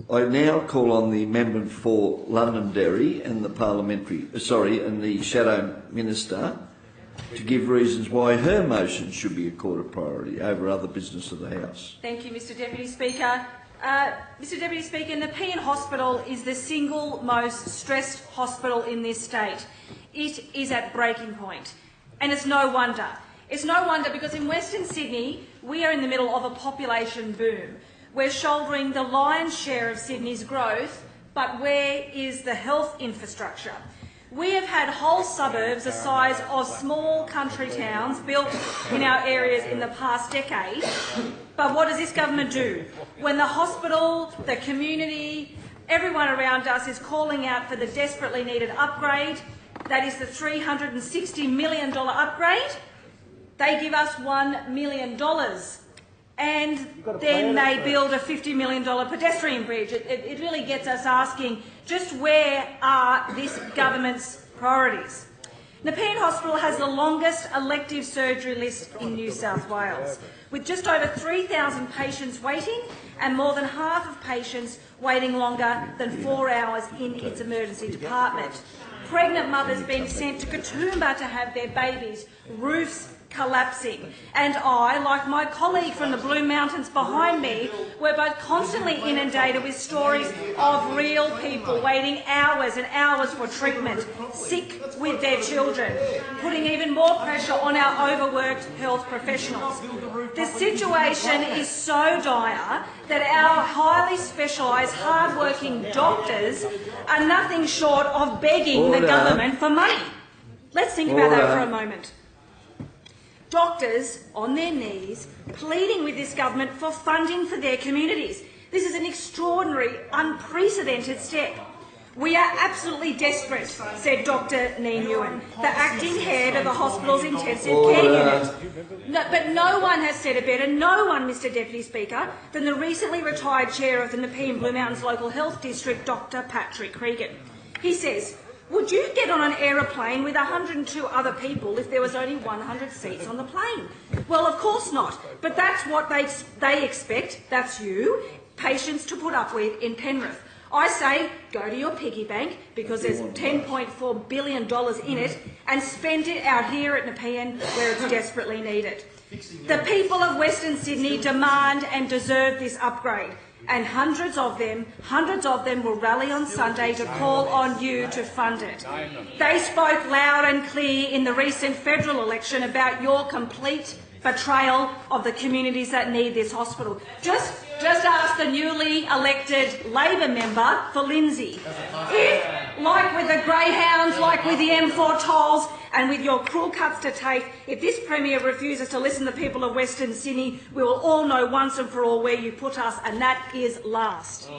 I now call on the amendment for Londonderry and the and the Shadow Minister to give reasons why her motion should be accorded priority over other business of the House. Thank you, Mr Deputy Speaker. Mr Deputy Speaker, Nepean Hospital is the single most stressed hospital in this state. It is at breaking point, and it's no wonder. It's no wonder because in Western Sydney we are in the middle of a population boom. We're shouldering the lion's share of Sydney's growth, but where is the health infrastructure? We have had whole suburbs the size of small country towns built in our areas in the past decade, but what does this government do? When the hospital, the community, everyone around us is calling out for the desperately needed upgrade, that is the $360 million upgrade, they give us $1 million. And then they build a $50 million pedestrian bridge. It really gets us asking, just where are this government's priorities? Nepean Hospital has the longest elective surgery list in New South Wales, with just over 3,000 patients waiting and more than half of patients waiting longer than 4 hours in its emergency department. Pregnant mothers being sent to Katoomba to have their babies, roofs collapsing. And I, like my colleague from the Blue Mountains behind me, were both constantly inundated with stories of real people waiting hours and hours for treatment, sick with their children, putting even more pressure on our overworked health professionals. The situation is so dire that our highly specialised, hard-working doctors are nothing short of begging the government for money. Let's think about that for a moment. Doctors on their knees pleading with this government for funding for their communities. This is an extraordinary, unprecedented step. We are absolutely desperate, said Dr Nepean, the acting head of the hospital's intensive care unit. But no one has said it better, no one, Mr Deputy Speaker, than the recently retired chair of the Nepean Blue Mountains Local Health District, Dr Patrick Cregan. He says, "Would you get on an aeroplane with 102 other people if there was only 100 seats on the plane?" Well, of course not, but that's what they expect, that's you, patients to put up with in Penrith. I say go to your piggy bank, because there's $10.4 billion in it, and spend it out here at Nepean where it's desperately needed. The people of Western Sydney demand and deserve this upgrade. And hundreds of them will rally on Sunday to call on you to fund it. They spoke loud and clear in the recent federal election about your complete betrayal of the communities that need this hospital. Just ask the newly elected Labor member for Lindsay. If, like with the Greyhounds, like with the M4 tolls, and with your cruel cuts to TAFE, if this Premier refuses to listen to the people of Western Sydney, we will all know once and for all where you put us, and that is last.